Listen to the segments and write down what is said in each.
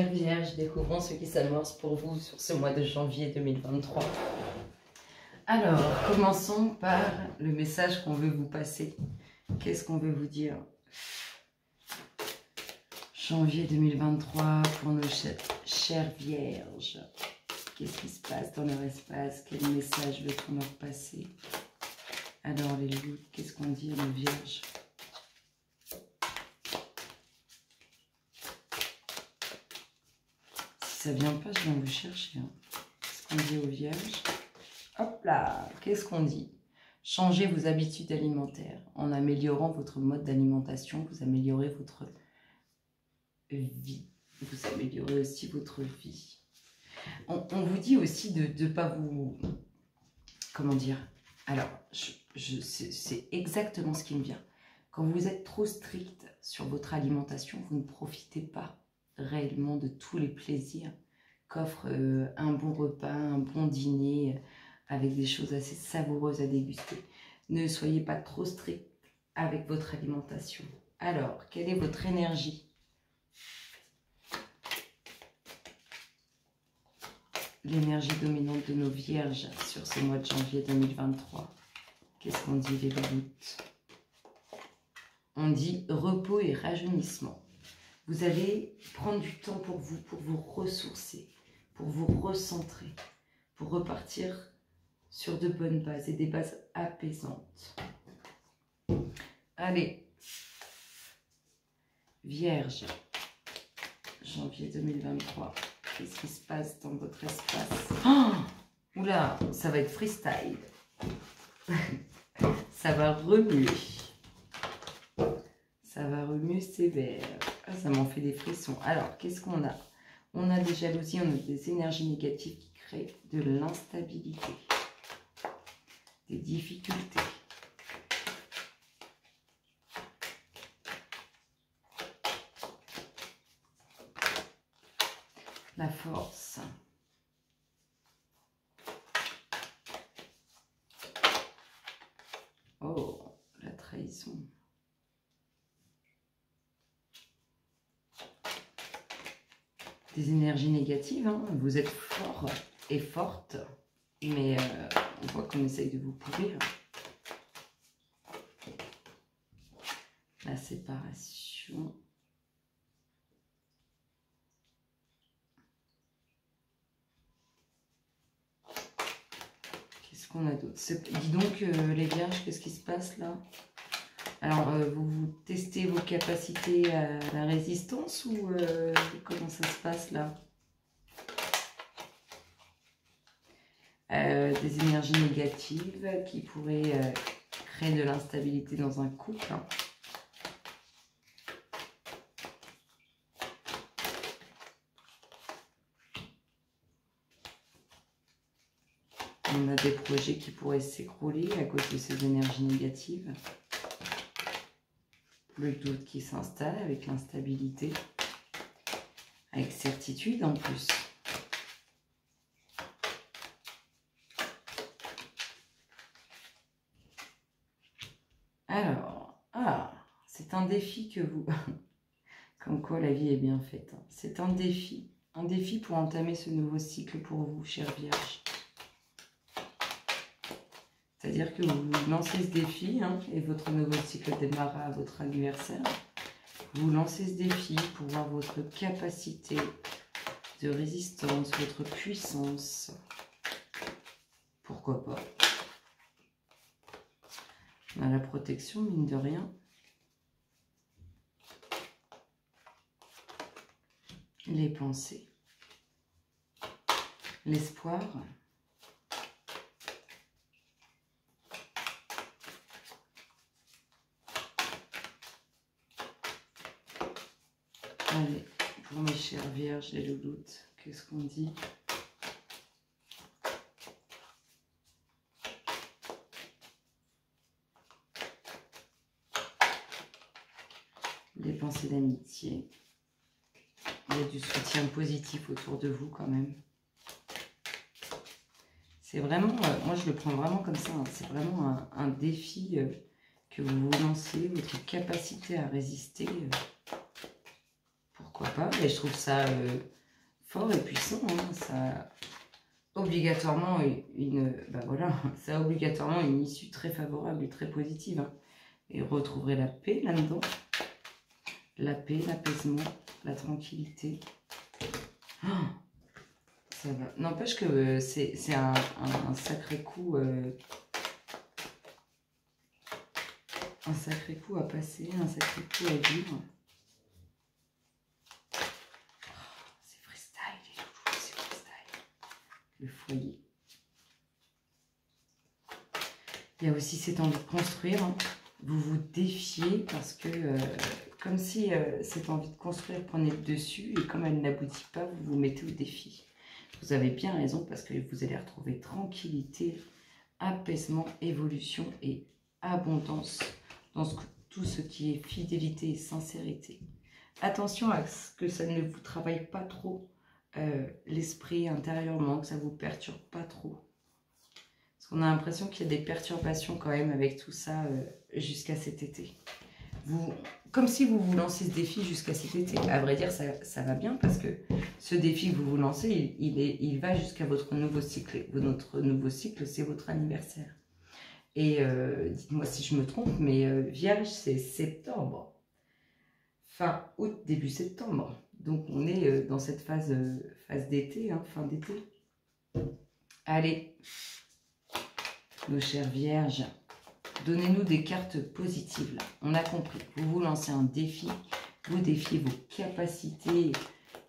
Vierge, découvrons ce qui s'amorce pour vous sur ce mois de janvier 2023. Alors, commençons par le message qu'on veut vous passer. Qu'est-ce qu'on veut vous dire? Janvier 2023 pour nos chères vierges. Qu'est-ce qui se passe dans leur espace? Quel message veut-on leur passer? Alors les loups, qu'est-ce qu'on dit aux vierges? Si ça vient pas, je viens vous chercher. Hein. Qu'est-ce qu'on dit aux vierges? Hop là, qu'est-ce qu'on dit? Changez vos habitudes alimentaires. En améliorant votre mode d'alimentation, vous améliorez votre vie. Vous améliorez aussi votre vie. On vous dit aussi de ne pas vous... Comment dire? Alors, c'est exactement ce qui me vient. Quand vous êtes trop strict sur votre alimentation, vous ne profitez pas réellement de tous les plaisirs qu'offre un bon repas, un bon dîner, avec des choses assez savoureuses à déguster. Ne soyez pas trop strict avec votre alimentation. Alors, quelle est votre énergie? L'énergie dominante de nos vierges sur ce mois de janvier 2023. Qu'est-ce qu'on dit les loups? On dit repos et rajeunissement. Vous allez prendre du temps pour vous ressourcer, pour vous recentrer, pour repartir sur de bonnes bases et des bases apaisantes. Allez, Vierge, janvier 2023. Qu'est-ce qui se passe dans votre espace? Oh, oula, ça va être freestyle. Ça va remuer. Ça va remuer sévère. Ah, ça m'en fait des frissons. Alors, qu'est-ce qu'on a? On a des jalousies, on a des énergies négatives qui créent de l'instabilité, des difficultés. La force. Oh, la trahison. Des énergies négatives, hein. Vous êtes fort et forte, mais on voit qu'on essaye de vous pourrir. La séparation. Qu'est-ce qu'on a d'autre? Dis donc, les vierges, qu'est-ce qui se passe là? Alors, vous testez vos capacités à la résistance ou comment ça se passe là? Des énergies négatives qui pourraient créer de l'instabilité dans un couple. Hein. On a des projets qui pourraient s'écrouler à cause de ces énergies négatives. Le doute qui s'installe avec l'instabilité, avec certitude en plus. Alors, c'est un défi que vous... Comme quoi la vie est bien faite. Hein. C'est un défi pour entamer ce nouveau cycle pour vous, chère Vierge. C'est-à-dire que vous lancez ce défi, hein, et votre nouveau cycle démarre à votre anniversaire. Vous lancez ce défi pour voir votre capacité de résistance, votre puissance. Pourquoi pas? On a la protection, mine de rien. Les pensées. L'espoir. Allez, pour mes chères vierges, les louloutes, qu'est-ce qu'on dit? Des pensées d'amitié. Il y a du soutien positif autour de vous quand même. C'est vraiment, moi je le prends vraiment comme ça, hein, c'est vraiment un défi que vous vous lancez, votre capacité à résister. Pourquoi pourquoi pas. Et je trouve ça fort et puissant. Hein. Ça a obligatoirement ça a obligatoirement une issue très favorable et très positive. Hein. Et vous retrouverez la paix là-dedans. La paix, l'apaisement, la tranquillité. Oh, ça va. N'empêche que c'est un sacré coup. Un sacré coup à passer, un sacré coup à vivre. C'est freestyle, les loulous, c'est freestyle. Le foyer. Il y a aussi cette envie de construire. Hein. Vous vous défiez parce que, comme si cette envie de construire prenait le dessus et comme elle n'aboutit pas, vous vous mettez au défi. Vous avez bien raison parce que vous allez retrouver tranquillité, apaisement, évolution et abondance dans tout ce qui est fidélité et sincérité. Attention à ce que ça ne vous travaille pas trop l'esprit intérieurement, que ça ne vous perturbe pas trop. Parce qu'on a l'impression qu'il y a des perturbations quand même avec tout ça jusqu'à cet été. Comme si vous vous lancez ce défi jusqu'à cet été. À vrai dire, ça va bien parce que ce défi que vous vous lancez, il va jusqu'à votre nouveau cycle. Notre nouveau cycle, c'est votre anniversaire. Et dites-moi si je me trompe, mais Vierge, c'est septembre. Fin août, début septembre. Donc, on est dans cette phase d'été, hein, fin d'été. Allez, nos chères Vierges, donnez-nous des cartes positives. Là. On a compris. Vous vous lancez un défi, vous défiez vos capacités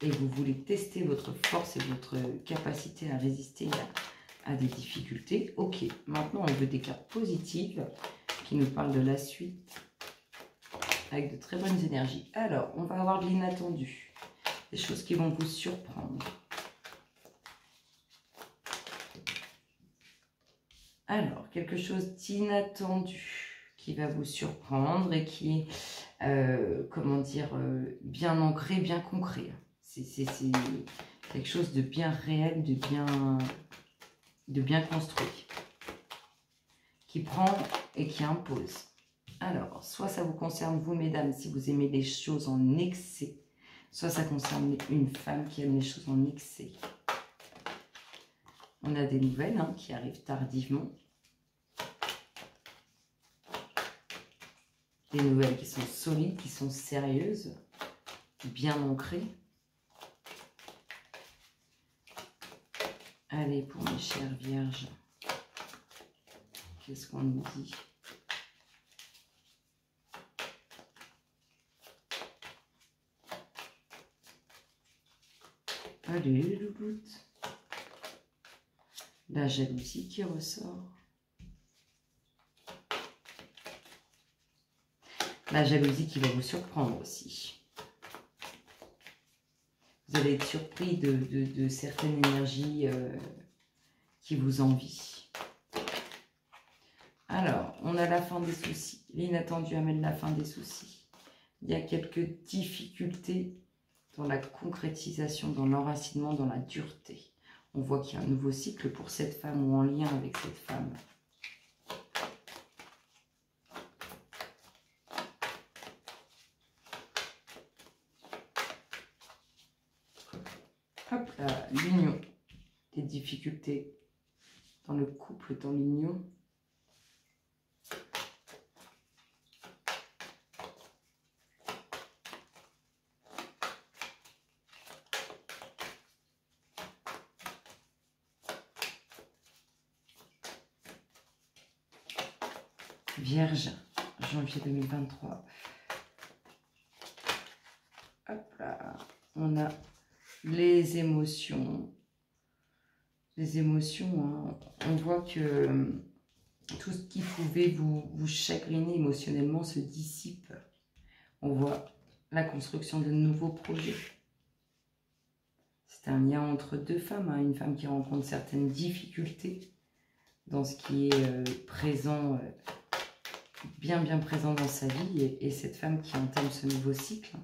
et vous voulez tester votre force et votre capacité à résister à des difficultés. Ok, maintenant on veut des cartes positives qui nous parlent de la suite avec de très bonnes énergies. Alors, on va avoir de l'inattendu, des choses qui vont vous surprendre. Alors, quelque chose d'inattendu qui va vous surprendre et qui est, comment dire, bien ancré, bien concret. C'est quelque chose de bien réel, de bien construit, qui prend et qui impose. Alors, soit ça vous concerne vous, mesdames, si vous aimez les choses en excès, soit ça concerne une femme qui aime les choses en excès. On a des nouvelles hein, qui arrivent tardivement. Des nouvelles qui sont solides, qui sont sérieuses, bien ancrées. Allez, pour mes chères vierges, qu'est-ce qu'on nous dit? Allez, les louloutes. La jalousie qui ressort. La jalousie qui va vous surprendre aussi. Vous allez être surpris de certaines énergies qui vous envient. Alors, on a la fin des soucis. L'inattendu amène la fin des soucis. Il y a quelques difficultés dans la concrétisation, dans l'enracinement, dans la dureté. On voit qu'il y a un nouveau cycle pour cette femme ou en lien avec cette femme. Hop là, l'union. Des difficultés dans le couple, dans l'union. Vierge, janvier 2023. Hop là, on a les émotions. Les émotions, hein. On voit que tout ce qui pouvait vous chagriner émotionnellement se dissipe. On voit la construction de nouveaux projets. C'est un lien entre deux femmes, hein. Une femme qui rencontre certaines difficultés dans ce qui est présent, bien présent dans sa vie, et cette femme qui entame ce nouveau cycle.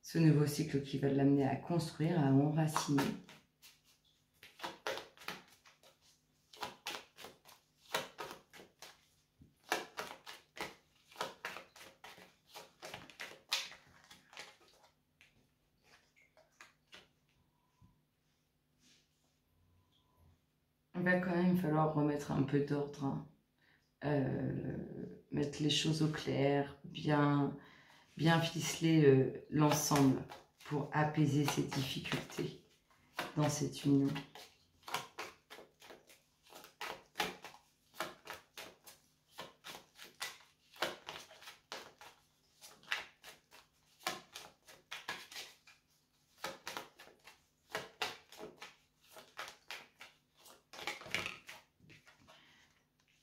Ce nouveau cycle qui va l'amener à construire, à enraciner. va quand même falloir remettre un peu d'ordre, hein. Mettre les choses au clair, bien ficeler l'ensemble pour apaiser ces difficultés dans cette union.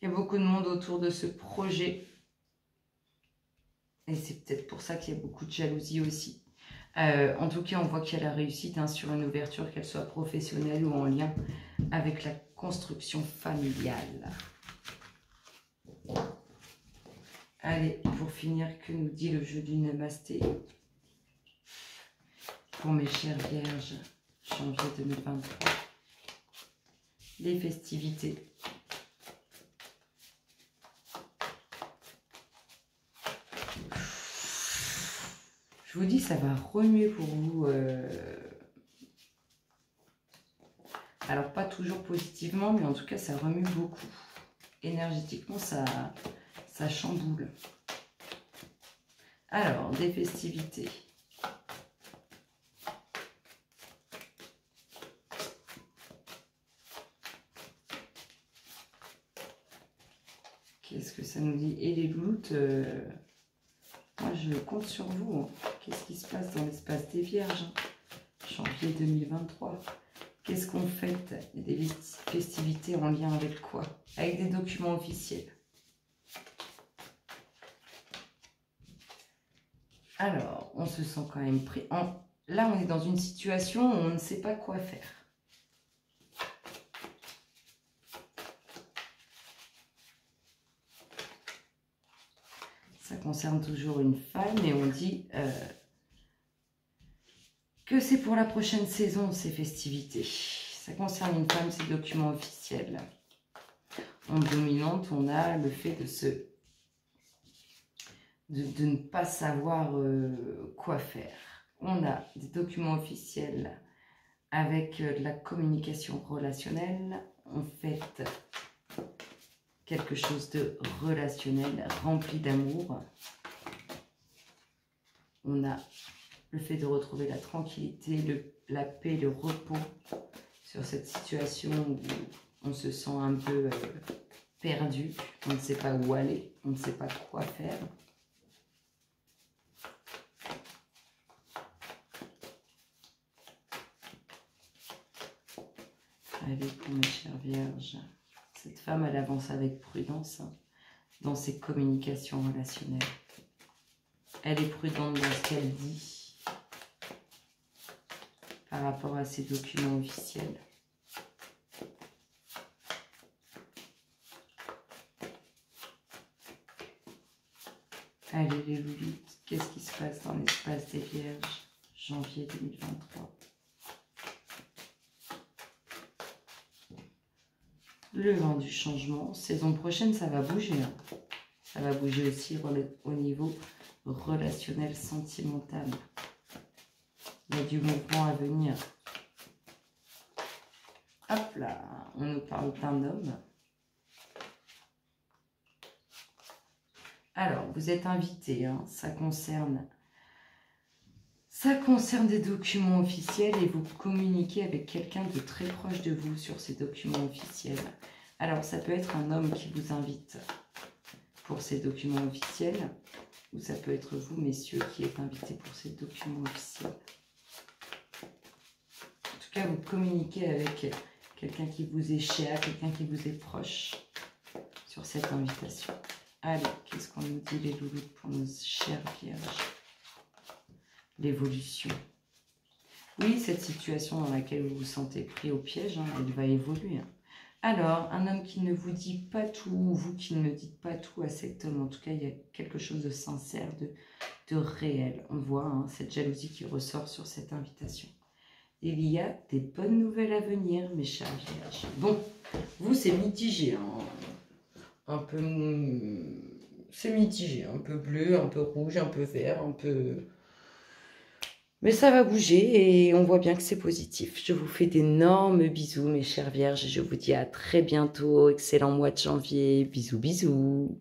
Il y a beaucoup de monde autour de ce projet. Et c'est peut-être pour ça qu'il y a beaucoup de jalousie aussi. En tout cas, on voit qu'il y a la réussite, hein, sur une ouverture, qu'elle soit professionnelle ou en lien avec la construction familiale. Allez, pour finir, que nous dit le jeu du Namasté pour mes chères vierges, janvier 2023. Les festivités. Je vous dis, ça va remuer pour vous. Alors, pas toujours positivement, mais en tout cas, ça remue beaucoup. Énergétiquement, ça chamboule. Alors, des festivités. Qu'est-ce que ça nous dit? Et les louloutes, moi, je compte sur vous, hein. Qu'est-ce qui se passe dans l'espace des Vierges, hein? Janvier 2023. Qu'est-ce qu'on fête? Il y a des festivités en lien avec quoi? Avec des documents officiels. Alors, on se sent quand même pris. Là, on est dans une situation où on ne sait pas quoi faire. Ça concerne toujours une femme et on dit que c'est pour la prochaine saison, ces festivités. Ça concerne une femme, ces documents officiels. En dominante, on a le fait de ne pas savoir quoi faire. On a des documents officiels avec de la communication relationnelle. On fait quelque chose de relationnel, rempli d'amour. On a le fait de retrouver la tranquillité, la paix, le repos sur cette situation où on se sent un peu perdu. On ne sait pas où aller, on ne sait pas quoi faire. Allez, pour mes chères vierges, cette femme, elle avance avec prudence, hein, dans ses communications relationnelles. Elle est prudente dans ce qu'elle dit par rapport à ses documents officiels. Allez, les louloutes, qu'est-ce qui se passe dans l'espace des Vierges, janvier 2023? Le vent du changement. Saison prochaine, ça va bouger, hein. Ça va bouger aussi au niveau relationnel, sentimental. Il y a du mouvement à venir. Hop là, on nous parle d'un homme. Alors, vous êtes invité, hein, ça concerne des documents officiels et vous communiquez avec quelqu'un de très proche de vous sur ces documents officiels. Alors, ça peut être un homme qui vous invite pour ces documents officiels ou ça peut être vous, messieurs, qui êtes invités pour ces documents officiels. En tout cas, vous communiquez avec quelqu'un qui vous est cher, quelqu'un qui vous est proche sur cette invitation. Allez, qu'est-ce qu'on nous dit les louloutes pour nos chères vierges? L'évolution. Oui, cette situation dans laquelle vous vous sentez pris au piège, hein, elle va évoluer. Hein. Alors, un homme qui ne vous dit pas tout, ou vous qui ne dites pas tout à cet homme, en tout cas, il y a quelque chose de sincère, de réel. On voit, hein, cette jalousie qui ressort sur cette invitation. Il y a des bonnes nouvelles à venir, mes chères vierges. Bon, vous, c'est mitigé, hein. Un peu, c'est mitigé, un peu bleu, un peu rouge, un peu vert, un peu Mais ça va bouger et on voit bien que c'est positif. Je vous fais d'énormes bisous, mes chères vierges, et je vous dis à très bientôt. Excellent mois de janvier. Bisous, bisous.